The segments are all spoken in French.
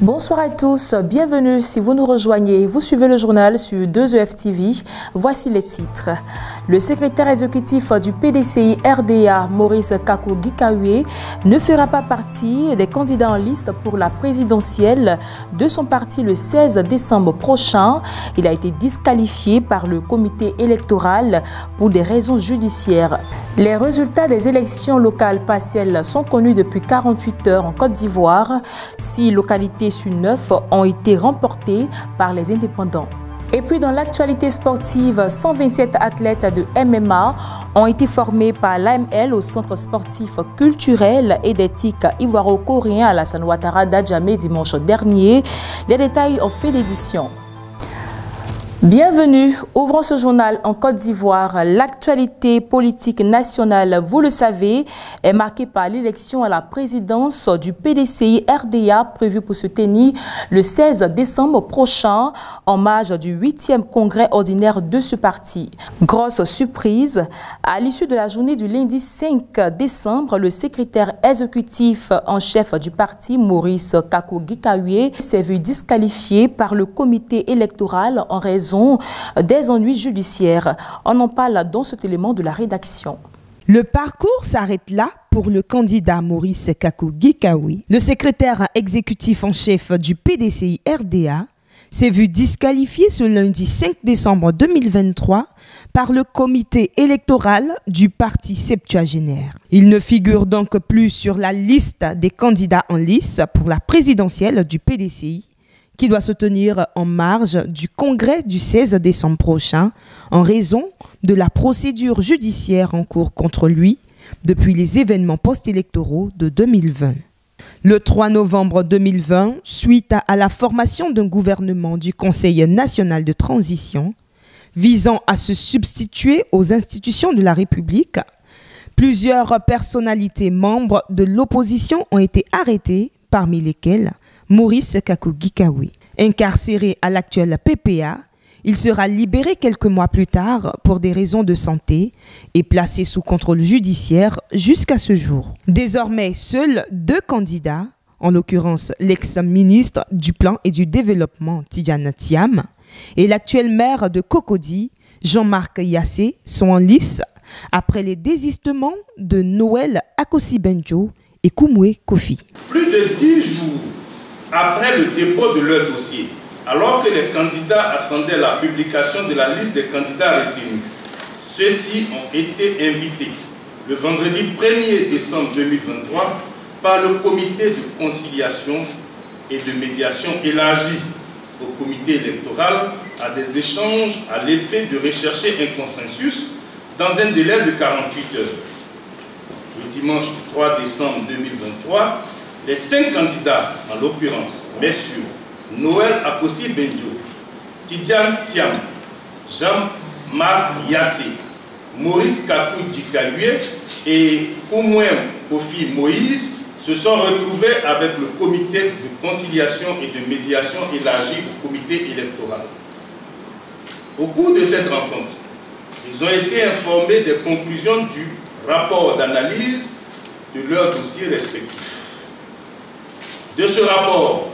Bonsoir à tous, bienvenue si vous nous rejoignez. Vous suivez le journal sur 2EF TV. Voici les titres. Le secrétaire exécutif du PDCI RDA, Maurice Kakou Gikawe, ne fera pas partie des candidats en liste pour la présidentielle de son parti le 16 décembre prochain. Il a été disqualifié par le comité électoral pour des raisons judiciaires. Les résultats des élections locales partielles sont connus depuis 48 heures en Côte d'Ivoire. 6 localités sur 9 ont été remportées par les indépendants. Et puis dans l'actualité sportive, 127 athlètes de MMA ont été formés par l'AML au centre sportif culturel et d'éthique ivoiro-coréen Alassane Ouattara d'Adjamé dimanche dernier. Les détails ont fait l'édition. Bienvenue, ouvrons ce journal en Côte d'Ivoire. L'actualité politique nationale, vous le savez, est marquée par l'élection à la présidence du PDCI RDA prévue pour se tenir le 16 décembre prochain en marge du 8e congrès ordinaire de ce parti. Grosse surprise, à l'issue de la journée du lundi 5 décembre, le secrétaire exécutif en chef du parti, Maurice Kakou Gikawe, s'est vu disqualifié par le comité électoral en raison des ennuis judiciaires. On en parle dans cet élément de la rédaction. Le parcours s'arrête là pour le candidat Maurice Kakou Gikawe. Le secrétaire exécutif en chef du PDCI RDA s'est vu disqualifié ce lundi 5 décembre 2023 par le comité électoral du parti septuagénaire. Il ne figure donc plus sur la liste des candidats en lice pour la présidentielle du PDCI qui doit se tenir en marge du congrès du 16 décembre prochain en raison de la procédure judiciaire en cours contre lui depuis les événements post-électoraux de 2020. Le 3 novembre 2020, suite à la formation d'un gouvernement du Conseil national de transition visant à se substituer aux institutions de la République, plusieurs personnalités membres de l'opposition ont été arrêtées, parmi lesquelles Maurice Kakou Gikawe. Incarcéré à l'actuel PPA, il sera libéré quelques mois plus tard pour des raisons de santé et placé sous contrôle judiciaire jusqu'à ce jour. Désormais, seuls 2 candidats, en l'occurrence l'ex-ministre du Plan et du Développement Tidjane Thiam et l'actuel maire de Cocody, Jean-Marc Yassé, sont en lice après les désistements de Noël Akossi-Benjo et Koumoué Kofi. Plus de 10 jours après le dépôt de leur dossier, alors que les candidats attendaient la publication de la liste des candidats retenus, ceux-ci ont été invités le vendredi 1er décembre 2023 par le comité de conciliation et de médiation élargi au comité électoral à des échanges à l'effet de rechercher un consensus dans un délai de 48 heures. Le dimanche 3 décembre 2023, les 5 candidats, en l'occurrence, messieurs Noël Akossi-Benjo, Tidjane Thiam, Jean-Marc Yassé, Maurice Kakou Gikawe et Koumoué Kofi Moïse, se sont retrouvés avec le comité de conciliation et de médiation élargi au comité électoral. Au cours de cette rencontre, ils ont été informés des conclusions du rapport d'analyse de leurs dossiers respectifs. De ce rapport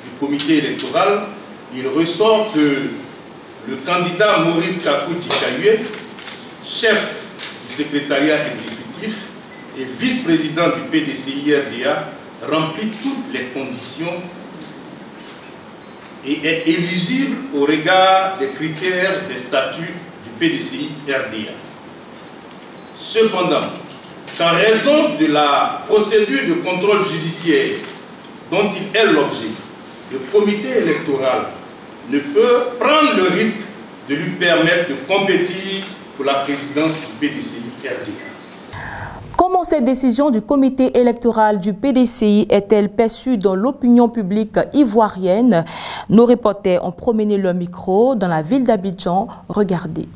du comité électoral, il ressort que le candidat Maurice Kakou Gikawe, chef du secrétariat exécutif et vice-président du PDCI RDA, remplit toutes les conditions et est éligible au regard des critères des statuts du PDCI RDA. Cependant, qu'en raison de la procédure de contrôle judiciaire dont il est l'objet, le comité électoral ne peut prendre le risque de lui permettre de compétir pour la présidence du PDCI RDA. Comment cette décision du comité électoral du PDCI est-elle perçue dans l'opinion publique ivoirienne? Nos reporters ont promené leur micro dans la ville d'Abidjan. Regardez.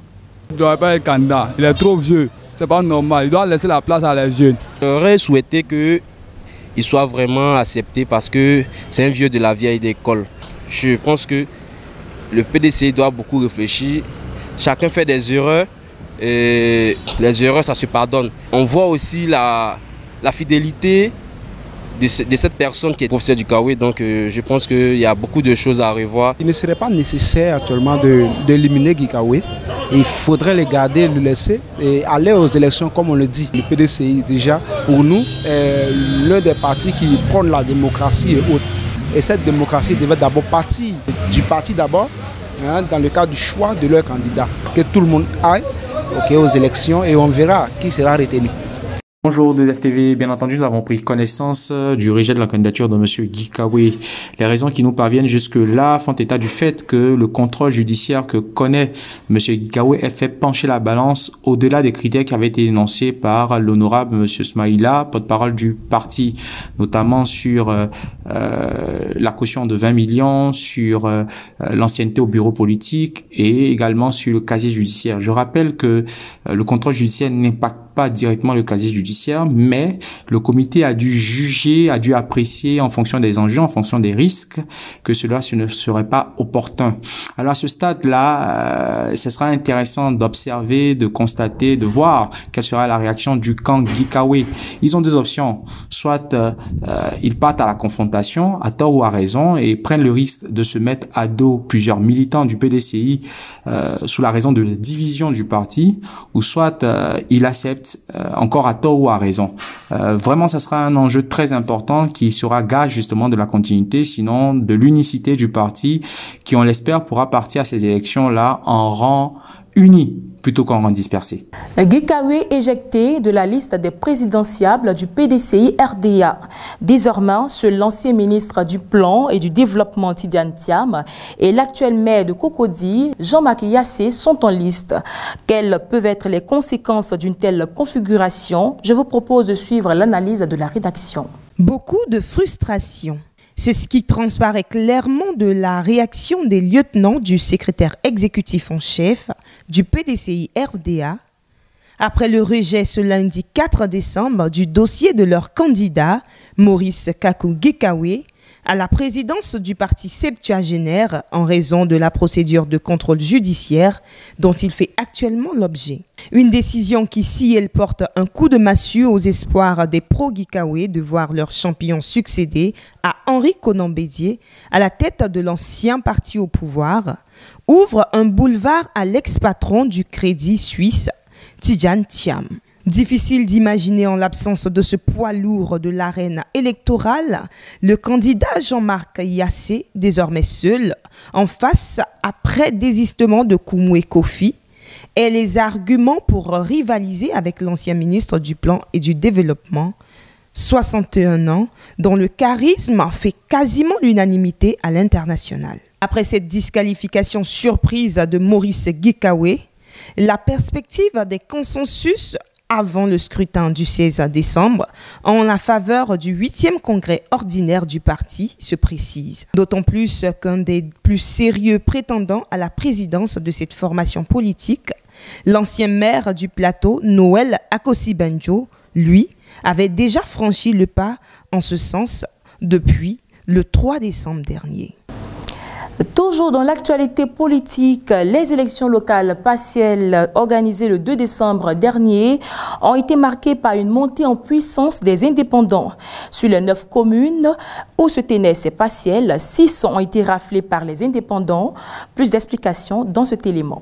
Il ne doit pas être candidat, il est trop vieux. C'est pas normal, il doit laisser la place à les jeunes. J'aurais souhaité qu'il soit vraiment accepté parce que c'est un vieux de la vieille école. Je pense que le PDCI doit beaucoup réfléchir. Chacun fait des erreurs et les erreurs, ça se pardonne. On voit aussi la fidélité cette personne qui est professeur du Kawe. Donc je pense qu'il y a beaucoup de choses à revoir. Il ne serait pas nécessaire actuellement d'éliminer Gikawe. Il faudrait les garder, le laisser et aller aux élections comme on le dit. Le PDCI déjà, pour nous, est l'un des partis qui prône la démocratie et autres. Et cette démocratie devait d'abord partir du parti d'abord, hein, dans le cadre du choix de leur candidat. Que tout le monde aille aux élections et on verra qui sera retenu. Bonjour 2FTV, bien entendu nous avons pris connaissance du rejet de la candidature de M. Gikawe. Les raisons qui nous parviennent jusque-là font état du fait que le contrôle judiciaire que connaît M. Gikawe a fait pencher la balance au-delà des critères qui avaient été énoncés par l'honorable M. Smaïla, porte-parole du parti, notamment sur la caution de 20 millions, sur l'ancienneté au bureau politique et également sur le casier judiciaire. Je rappelle que le contrôle judiciaire n'impacte pas directement le casier judiciaire, mais le comité a dû juger, a dû apprécier en fonction des enjeux, en fonction des risques, que cela ne serait pas opportun. Alors à ce stade-là, ce sera intéressant d'observer, de constater, de voir quelle sera la réaction du camp Gikawe. Ils ont deux options, soit ils partent à la confrontation, à tort ou à raison, et prennent le risque de se mettre à dos plusieurs militants du PDCI sous la raison de la division du parti, ou soit ils acceptent encore à tort ou à raison. Vraiment, ça sera un enjeu très important qui sera gage justement de la continuité, sinon de l'unicité du parti qui, on l'espère, pourra partir à ces élections-là en rang uni plutôt qu'en rang dispersé. Gikawe éjecté de la liste des présidentiables du PDCI RDA. Désormais, seul l'ancien ministre du Plan et du Développement Tidiane Thiam et l'actuel maire de Cocody, Jean-Marc Yassé, sont en liste. Quelles peuvent être les conséquences d'une telle configuration? Je vous propose de suivre l'analyse de la rédaction. Beaucoup de frustration. C'est ce qui transparaît clairement de la réaction des lieutenants du secrétaire exécutif en chef du PDCI RDA après le rejet ce lundi 4 décembre du dossier de leur candidat Maurice Kakou Gikawe à la présidence du parti septuagénaire en raison de la procédure de contrôle judiciaire dont il fait actuellement l'objet. Une décision qui, si elle porte un coup de massue aux espoirs des pro-Gikawe de voir leur champion succéder à Henri Konan Bédié à la tête de l'ancien parti au pouvoir, ouvre un boulevard à l'ex-patron du Crédit Suisse, Tidiane Thiam. Difficile d'imaginer en l'absence de ce poids lourd de l'arène électorale, le candidat Jean-Marc Yassé, désormais seul, en face après désistement de Koumoué Kofi, ait les arguments pour rivaliser avec l'ancien ministre du Plan et du Développement, 61 ans, dont le charisme fait quasiment l'unanimité à l'international. Après cette disqualification surprise de Maurice Gikawe, la perspective des consensus avant le scrutin du 16 décembre, en la faveur du 8e congrès ordinaire du parti, se précise. D'autant plus qu'un des plus sérieux prétendants à la présidence de cette formation politique, l'ancien maire du plateau, Noël Akossi-Benjo, lui, avait déjà franchi le pas en ce sens depuis le 3 décembre dernier. Toujours dans l'actualité politique, les élections locales partielles organisées le 2 décembre dernier ont été marquées par une montée en puissance des indépendants. Sur les 9 communes où se tenaient ces partielles, 6 ont été raflées par les indépendants. Plus d'explications dans cet élément.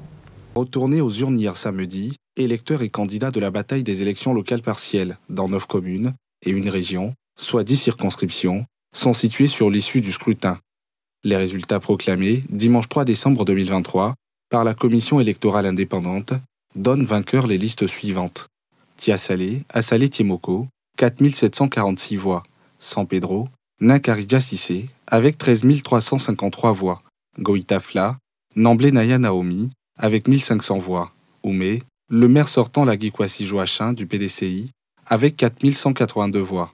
Retournés aux urnes hier samedi, électeurs et candidats de la bataille des élections locales partielles dans 9 communes et une région, soit 10 circonscriptions, sont situés sur l'issue du scrutin. Les résultats proclamés dimanche 3 décembre 2023 par la commission électorale indépendante donnent vainqueurs les listes suivantes. Tia-Salé, Assalé Tiemoko, 4746 voix. San Pedro, Ninkarija Sissé, avec 13 353 voix. Goïtafla, Namblé Naya Naomi, avec 1500 voix. Oumé, le maire sortant Lagui Kwasi Joachim du PDCI, avec 4182 voix.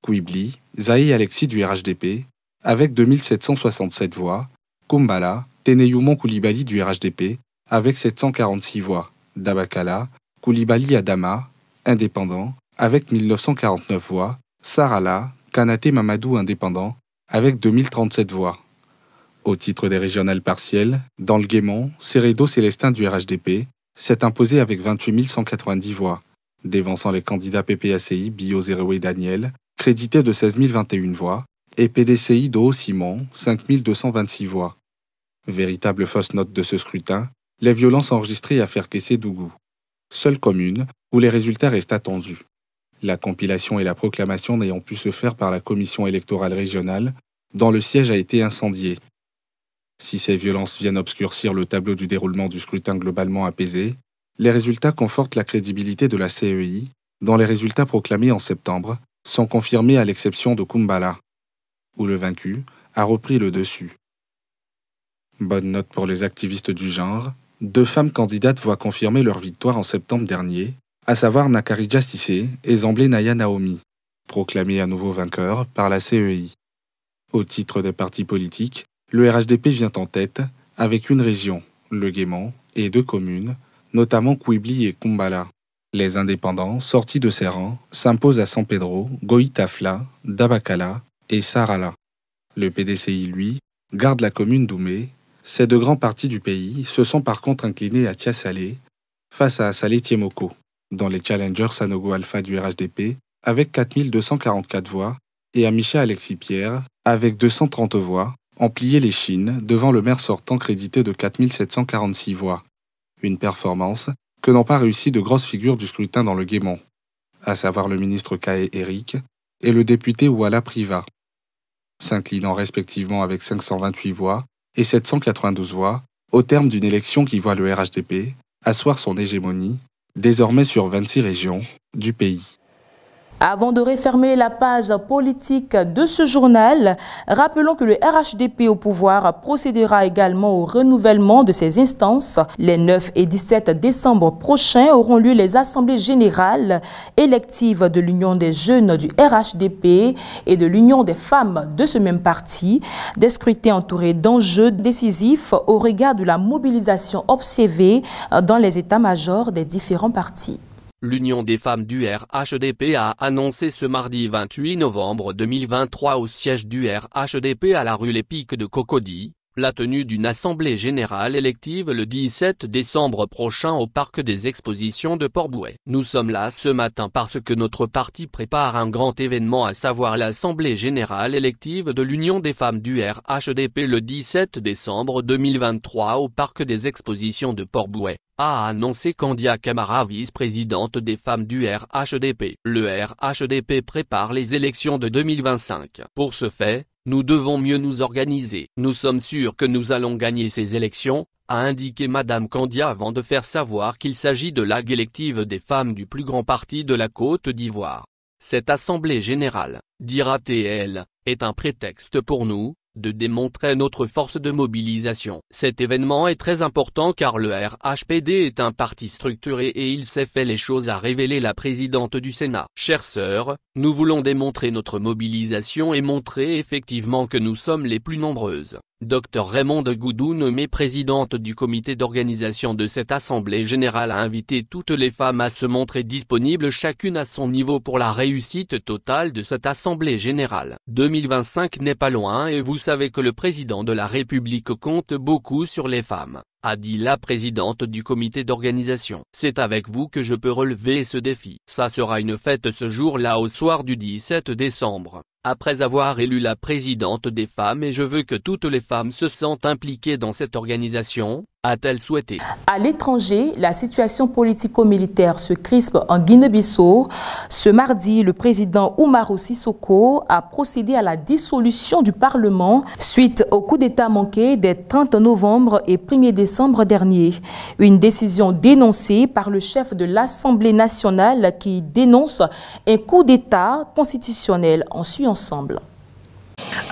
Kouibli, Zaï Alexis du RHDP, avec 2767 voix. Kumbala, Teneyumon Koulibaly du RHDP, avec 746 voix. Dabakala, Koulibaly Adama, indépendant, avec 1949 voix. Sarala, Kanate Mamadou, indépendant, avec 2037 voix. Au titre des régionales partielles, dans le Guémont, Seredo Célestin du RHDP s'est imposé avec 28 190 voix, dévançant les candidats PPACI Bio Zéroé Daniel, crédité de 16 021 voix, et PDCI de Haut-Simon, 5 226 voix. Véritable fausse note de ce scrutin, les violences enregistrées à Ferkessé-Dougou. Seule commune où les résultats restent attendus. La compilation et la proclamation n'ayant pu se faire par la commission électorale régionale, dont le siège a été incendié. Si ces violences viennent obscurcir le tableau du déroulement du scrutin globalement apaisé, les résultats confortent la crédibilité de la CEI, dont les résultats proclamés en septembre sont confirmés à l'exception de Kumbala, où le vaincu a repris le dessus. Bonne note pour les activistes du genre, 2 femmes candidates voient confirmer leur victoire en septembre dernier, à savoir Nakarija Sissé et Zamblé Naya Naomi, proclamés à nouveau vainqueurs par la CEI. Au titre des partis politiques, le RHDP vient en tête avec une région, le Guémon, et 2 communes, notamment Kouibli et Kumbala. Les indépendants, sortis de ces rangs, s'imposent à San Pedro, Goïtafla, Dabakala et Sarala. Le PDCI, lui, garde la commune d'Oumé. Ces 2 grands partis du pays se sont par contre inclinés à Tiasalé face à Assalé Tiemoko, dans les challengers Sanogo Alpha du RHDP, avec 4 244 voix, et à Micha Alexis Pierre, avec 230 voix, ont plié les chines devant le maire sortant crédité de 4 746 voix. Une performance que n'ont pas réussi de grosses figures du scrutin dans le Guémon, à savoir le ministre Kaé Eric et le député Ouala Priva, s'inclinant respectivement avec 528 voix et 792 voix, au terme d'une élection qui voit le RHDP asseoir son hégémonie, désormais sur 26 régions du pays. Avant de refermer la page politique de ce journal, rappelons que le RHDP au pouvoir procédera également au renouvellement de ses instances. Les 9 et 17 décembre prochains auront lieu les assemblées générales électives de l'Union des jeunes du RHDP et de l'Union des femmes de ce même parti. Des scrutins entourés d'enjeux décisifs au regard de la mobilisation observée dans les états-majors des différents partis. L'Union des femmes du RHDP a annoncé ce mardi 28 novembre 2023 au siège du RHDP à la rue Les Pics de Cocody, la tenue d'une assemblée générale élective le 17 décembre prochain au parc des expositions de Port-Bouët. Nous sommes là ce matin parce que notre parti prépare un grand événement, à savoir l'assemblée générale élective de l'Union des femmes du RHDP le 17 décembre 2023 au parc des expositions de Port-Bouët, a annoncé Candia Camara, vice-présidente des femmes du RHDP. Le RHDP prépare les élections de 2025. Pour ce fait, nous devons mieux nous organiser. Nous sommes sûrs que nous allons gagner ces élections, a indiqué Madame Candia avant de faire savoir qu'il s'agit de la élective des femmes du plus grand parti de la Côte d'Ivoire. Cette assemblée générale, dira-t-elle, est un prétexte pour nous de démontrer notre force de mobilisation. Cet événement est très important car le RHPD est un parti structuré et il sait faire les choses, a révélé la présidente du Sénat. Chères sœurs, nous voulons démontrer notre mobilisation et montrer effectivement que nous sommes les plus nombreuses. Dr Raymonde Goudou, nommée présidente du comité d'organisation de cette assemblée générale, a invité toutes les femmes à se montrer disponibles chacune à son niveau pour la réussite totale de cette assemblée générale. 2025 n'est pas loin et vous savez que le président de la République compte beaucoup sur les femmes, a dit la présidente du comité d'organisation. C'est avec vous que je peux relever ce défi. Ça sera une fête ce jour-là au soir du 17 décembre. Après avoir élu la présidente des femmes, et je veux que toutes les femmes se sentent impliquées dans cette organisation, a-t-elle souhaité. À l'étranger, la situation politico-militaire se crispe en Guinée-Bissau. Ce mardi, le président Umaru Sissoko a procédé à la dissolution du Parlement suite au coup d'État manqué des 30 novembre et 1er décembre dernier. Une décision dénoncée par le chef de l'Assemblée nationale qui dénonce un coup d'État constitutionnel. On suit ensemble.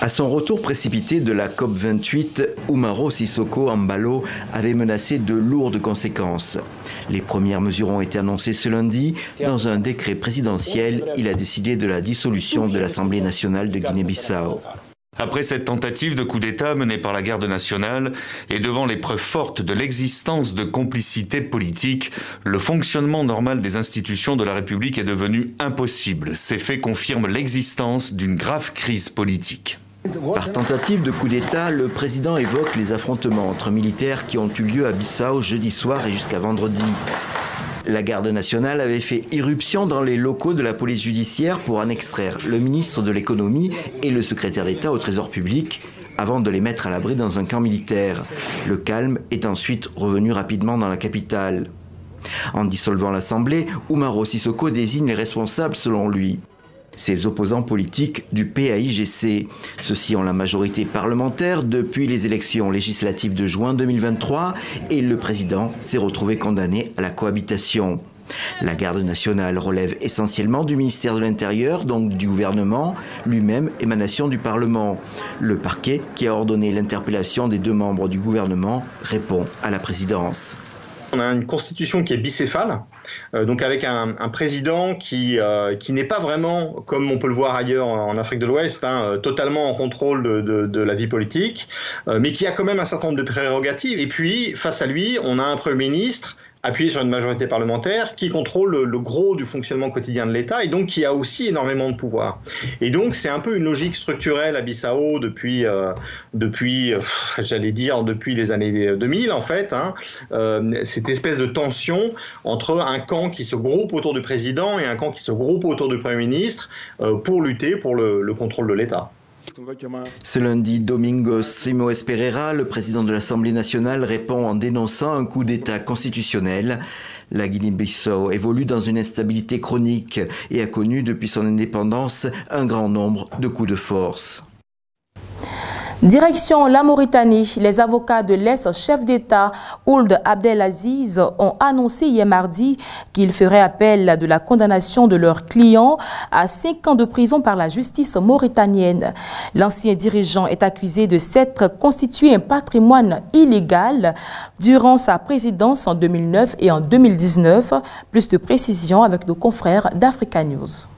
À son retour précipité de la COP28, Umaru Sissoko Embalo avait menacé de lourdes conséquences. Les premières mesures ont été annoncées ce lundi. Dans un décret présidentiel, il a décidé de la dissolution de l'Assemblée nationale de Guinée-Bissau. Après cette tentative de coup d'État menée par la garde nationale et devant les preuves fortes de l'existence de complicité politique, le fonctionnement normal des institutions de la République est devenu impossible. Ces faits confirment l'existence d'une grave crise politique. Par tentative de coup d'État, le président évoque les affrontements entre militaires qui ont eu lieu à Bissau jeudi soir et jusqu'à vendredi. La garde nationale avait fait irruption dans les locaux de la police judiciaire pour en extraire le ministre de l'économie et le secrétaire d'État au Trésor public avant de les mettre à l'abri dans un camp militaire. Le calme est ensuite revenu rapidement dans la capitale. En dissolvant l'Assemblée, Oumaro Sissoko désigne les responsables selon lui. Ses opposants politiques du PAIGC. Ceux-ci ont la majorité parlementaire depuis les élections législatives de juin 2023 et le président s'est retrouvé condamné à la cohabitation. La garde nationale relève essentiellement du ministère de l'Intérieur, donc du gouvernement, lui-même émanation du Parlement. Le parquet, qui a ordonné l'interpellation des 2 membres du gouvernement, répond à la présidence. On a une constitution qui est bicéphale, donc avec un président qui n'est pas vraiment, comme on peut le voir ailleurs en Afrique de l'Ouest, totalement en contrôle de la vie politique, mais qui a quand même un certain nombre de prérogatives. Et puis, face à lui, on a un Premier ministre appuyé sur une majorité parlementaire qui contrôle le gros du fonctionnement quotidien de l'État et donc qui a aussi énormément de pouvoir. Et donc c'est un peu une logique structurelle à Bissau depuis les années 2000 en fait, cette espèce de tension entre un camp qui se groupe autour du président et un camp qui se groupe autour du Premier ministre pour lutter pour le contrôle de l'État. Ce lundi, Domingos Simoes Pereira, le président de l'Assemblée nationale, répond en dénonçant un coup d'État constitutionnel. La Guinée-Bissau évolue dans une instabilité chronique et a connu depuis son indépendance un grand nombre de coups de force. Direction la Mauritanie, les avocats de l'ex-chef d'État Ould Abdelaziz ont annoncé hier mardi qu'ils feraient appel de la condamnation de leur client à 5 ans de prison par la justice mauritanienne. L'ancien dirigeant est accusé de s'être constitué un patrimoine illégal durant sa présidence en 2009 et en 2019. Plus de précisions avec nos confrères d'Africa News.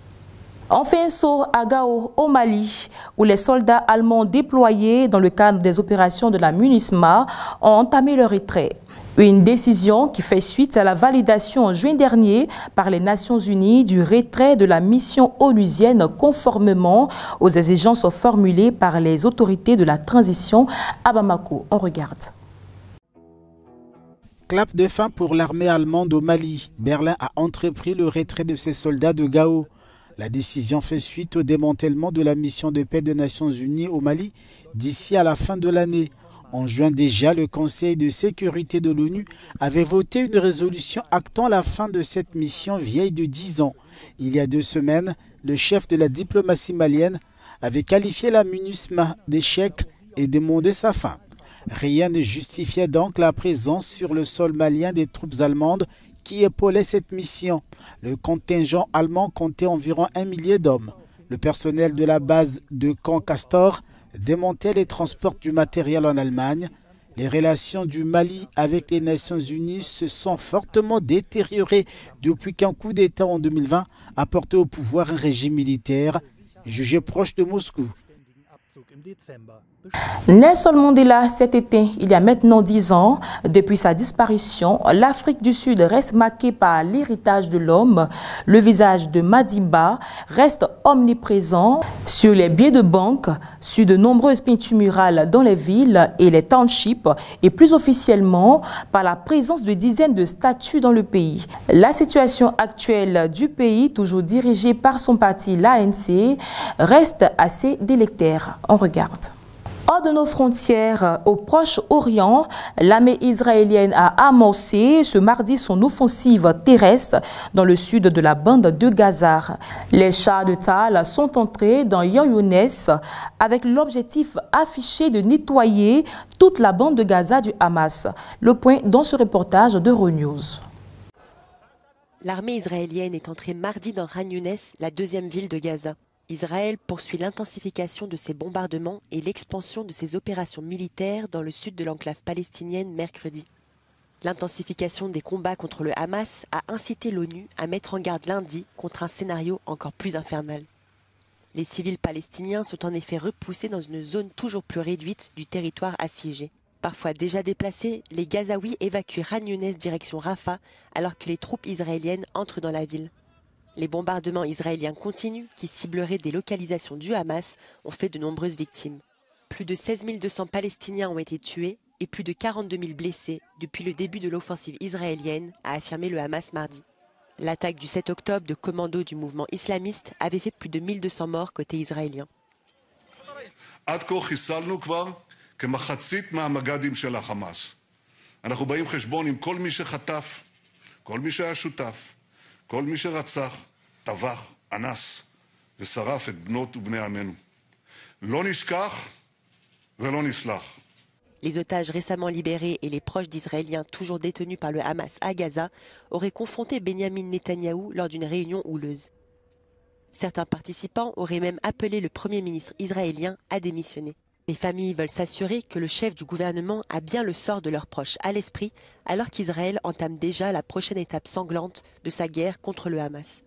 On fait un saut à Gao, au Mali, où les soldats allemands déployés dans le cadre des opérations de la MINUSMA ont entamé leur retrait. Une décision qui fait suite à la validation en juin dernier par les Nations Unies du retrait de la mission onusienne conformément aux exigences formulées par les autorités de la transition à Bamako. On regarde. Clap de fin pour l'armée allemande au Mali. Berlin a entrepris le retrait de ses soldats de Gao. La décision fait suite au démantèlement de la mission de paix des Nations Unies au Mali d'ici à la fin de l'année. En juin déjà, le Conseil de sécurité de l'ONU avait voté une résolution actant la fin de cette mission vieille de 10 ans. Il y a 2 semaines, le chef de la diplomatie malienne avait qualifié la MINUSMA d'échec et demandé sa fin. Rien ne justifiait donc la présence sur le sol malien des troupes allemandes qui épaulait cette mission. Le contingent allemand comptait environ 1 millier d'hommes. Le personnel de la base de Camp Castor démontait et transporte du matériel en Allemagne. Les relations du Mali avec les Nations Unies se sont fortement détériorées depuis qu'un coup d'État en 2020 a porté au pouvoir un régime militaire jugé proche de Moscou. Nelson Mandela, cet été, il y a maintenant 10 ans, depuis sa disparition, l'Afrique du Sud reste marquée par l'héritage de l'homme. Le visage de Madiba reste omniprésent sur les billets de banque, sur de nombreuses peintures murales dans les villes et les townships, et plus officiellement par la présence de dizaines de statues dans le pays. La situation actuelle du pays, toujours dirigée par son parti, l'ANC, reste assez délétère. On regarde. Hors de nos frontières, au Proche-Orient, l'armée israélienne a amorcé ce mardi son offensive terrestre dans le sud de la bande de Gaza. Les chars de Tal sont entrés dans Khan Younes avec l'objectif affiché de nettoyer toute la bande de Gaza du Hamas. Le point dans ce reportage de Euronews. L'armée israélienne est entrée mardi dans Khan Younes, la 2e ville de Gaza. Israël poursuit l'intensification de ses bombardements et l'expansion de ses opérations militaires dans le sud de l'enclave palestinienne mercredi. L'intensification des combats contre le Hamas a incité l'ONU à mettre en garde lundi contre un scénario encore plus infernal. Les civils palestiniens sont en effet repoussés dans une zone toujours plus réduite du territoire assiégé. Parfois déjà déplacés, les Gazaouis évacuent Khan Younes direction Rafah alors que les troupes israéliennes entrent dans la ville. Les bombardements israéliens continus, qui cibleraient des localisations du Hamas, ont fait de nombreuses victimes. Plus de 16 200 Palestiniens ont été tués et plus de 42 000 blessés depuis le début de l'offensive israélienne, a affirmé le Hamas mardi. L'attaque du 7 octobre de commandos du mouvement islamiste avait fait plus de 1200 morts côté israélien. אנחנו באים חשבון עם כל מי שחטף, כל מי שהיה שותף, כל מי שרצח, טבח, אנס ושרף את בנות ובני עמנו. לא נשכח ולא נסלח. Les otages récemment libérés et les proches d'Israéliens toujours détenus par le Hamas à Gaza auraient confronté Benyamin Netanyahou lors d'une réunion houleuse. Certains participants auraient même appelé le Premier ministre israélien à démissionner. Les familles veulent s'assurer que le chef du gouvernement a bien le sort de leurs proches à l'esprit, alors qu'Israël entame déjà la prochaine étape sanglante de sa guerre contre le Hamas.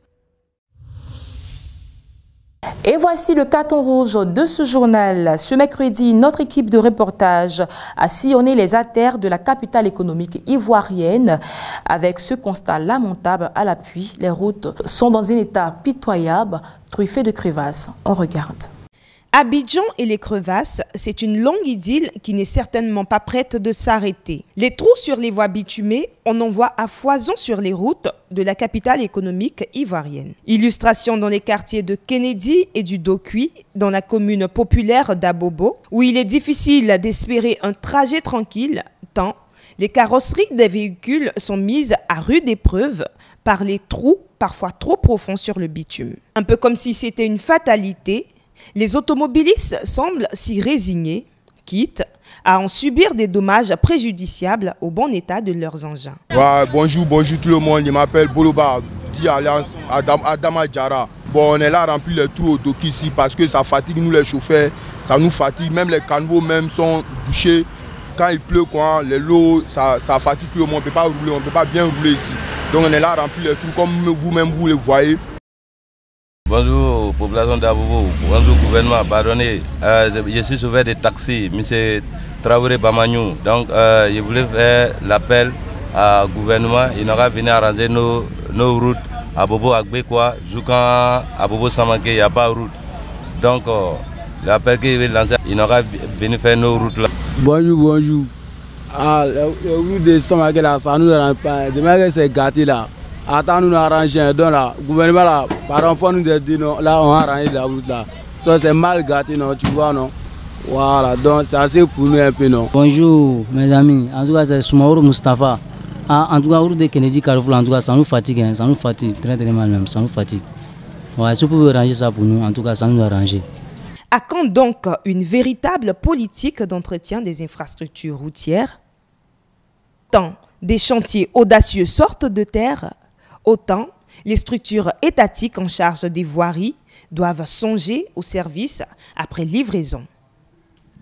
Et voici le carton rouge de ce journal. Ce mercredi, notre équipe de reportage a sillonné les artères de la capitale économique ivoirienne. Avec ce constat lamentable à l'appui, les routes sont dans un état pitoyable, truffé de crevasses. On regarde. Abidjan et les crevasses, c'est une longue idylle qui n'est certainement pas prête de s'arrêter. Les trous sur les voies bitumées, on en voit à foison sur les routes de la capitale économique ivoirienne. Illustration dans les quartiers de Kennedy et du Dokui, dans la commune populaire d'Abobo, où il est difficile d'espérer un trajet tranquille, tant les carrosseries des véhicules sont mises à rude épreuve par les trous parfois trop profonds sur le bitume. Un peu comme si c'était une fatalité, les automobilistes semblent s'y résigner, quitte à en subir des dommages préjudiciables au bon état de leurs engins. Ouais, bonjour tout le monde, je m'appelle Boloba, dit Alliance Adama Diara. Bon, on est là rempli les trous au Doki ici parce que ça fatigue nous les chauffeurs, ça nous fatigue, même les caniveaux même sont bouchés. Quand il pleut, quoi, les lots, ça fatigue tout le monde, on ne peut pas rouler, on ne peut pas bien rouler ici. Donc on est là rempli les trous comme vous-même vous les voyez. Bonjour population d'Abobo, bonjour gouvernement, pardonnez, je suis chauffeur de taxi, M. Traoré Bamagnou. Donc je voulais faire l'appel au gouvernement, il n'aura venu arranger nos routes à Bobo Agbekwa, jusqu'à Abobo Samanké, il n'y a pas de route. Donc l'appel qu'il veut lancer, il n'aura venu faire nos routes là. Bonjour. Ah, la route de Samanké là, ça nous arrange pas, demain c'est gâté là. Attends, nous arrangeons, donc là, le gouvernement là, par exemple, nous dit non, là on a arrangé la route là. Donc c'est mal gâté, non, tu vois, non. Voilà, donc c'est assez pour nous un peu, non. Bonjour mes amis, en tout cas c'est Soumaoro Mustafa. En tout cas, route de Kennedy Carrefour, en tout cas ça nous fatigue, hein, ça nous fatigue, très mal même, ça nous fatigue. Ouais, si vous pouvez arranger ça pour nous, en tout cas ça nous arrange. À quand donc une véritable politique d'entretien des infrastructures routières? Tant des chantiers audacieux sortent de terre, autant, les structures étatiques en charge des voiries doivent songer au service après livraison.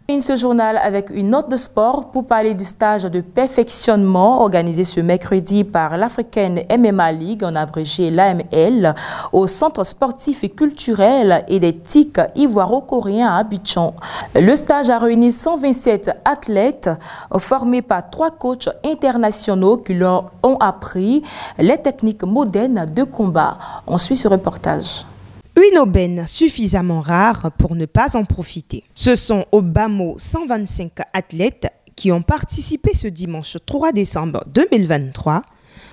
Ce journal avec une note de sport pour parler du stage de perfectionnement organisé ce mercredi par l'African MMA League, en abrégé l'AML, au centre sportif et culturel et des TIC ivoiro-coréens à Abidjan. Le stage a réuni 127 athlètes formés par 3 coachs internationaux qui leur ont appris les techniques modernes de combat. On suit ce reportage. Une aubaine suffisamment rare pour ne pas en profiter. Ce sont au bas mot 125 athlètes qui ont participé ce dimanche 3 décembre 2023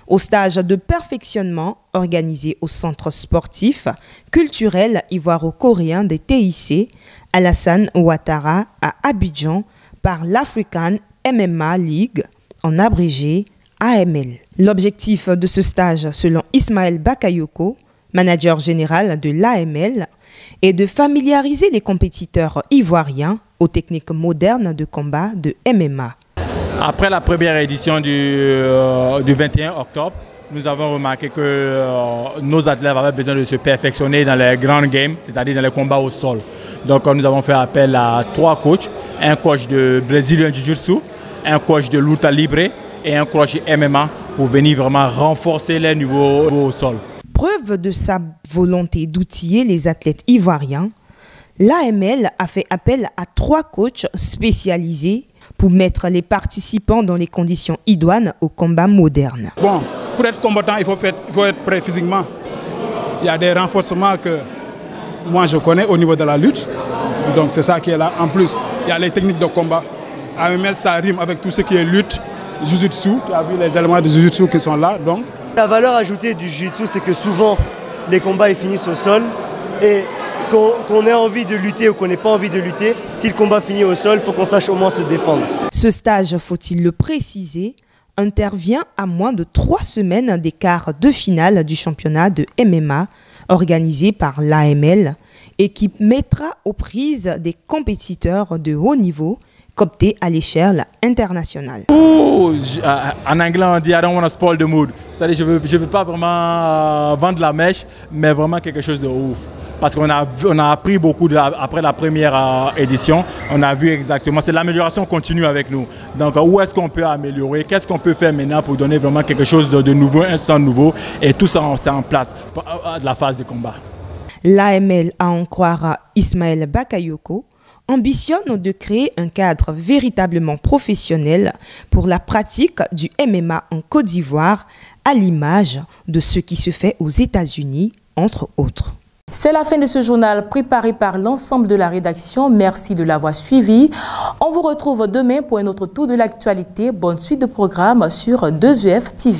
au stage de perfectionnement organisé au centre sportif culturel ivoiro-coréen des TIC Alassane Ouattara à Abidjan par l'African MMA League, en abrégé AML. L'objectif de ce stage, selon Ismaël Bakayoko, manager général de l'AML, est de familiariser les compétiteurs ivoiriens aux techniques modernes de combat de MMA. Après la première édition du 21 octobre, nous avons remarqué que nos athlètes avaient besoin de se perfectionner dans les grands games, c'est-à-dire dans les combats au sol. Donc nous avons fait appel à 3 coachs, un coach de Brésilien Jiu-Jitsu, un coach de lutte libre et un coach de MMA pour venir vraiment renforcer les niveaux au sol. Preuve de sa volonté d'outiller les athlètes ivoiriens, l'AML a fait appel à 3 coachs spécialisés pour mettre les participants dans les conditions idoines au combat moderne. Bon, pour être combattant, il faut être prêt physiquement. Il y a des renforcements que moi je connais au niveau de la lutte, donc c'est ça qui est là. En plus, il y a les techniques de combat AML, ça rime avec tout ce qui est lutte, Jiu-Jitsu. Tu as vu les éléments de Jiu-Jitsu qui sont là. Donc. La valeur ajoutée du Jiu-Jitsu, c'est que souvent, les combats ils finissent au sol. Et qu'on ait envie de lutter ou qu'on n'ait pas envie de lutter, si le combat finit au sol, il faut qu'on sache au moins se défendre. Ce stage, faut-il le préciser, intervient à moins de 3 semaines des quarts de finale du championnat de MMA organisé par l'AML et qui mettra aux prises des compétiteurs de haut niveau cooptés à l'échelle internationale. En anglais, on dit I don't want to spoil the mood. C'est-à-dire je veux pas vraiment vendre la mèche, mais vraiment quelque chose de ouf. Parce qu'on a appris beaucoup après la première édition. On a vu exactement, c'est l'amélioration continue avec nous. Donc où est-ce qu'on peut améliorer? Qu'est-ce qu'on peut faire maintenant pour donner vraiment quelque chose de nouveau, un sang nouveau? Et tout ça, c'est en place de la phase de combat. L'AML, à en croire Ismaël Bakayoko, ambitionne de créer un cadre véritablement professionnel pour la pratique du MMA en Côte d'Ivoire, à l'image de ce qui se fait aux États-Unis, entre autres. C'est la fin de ce journal préparé par l'ensemble de la rédaction. Merci de l'avoir suivi. On vous retrouve demain pour un autre tour de l'actualité. Bonne suite de programme sur 2UF TV.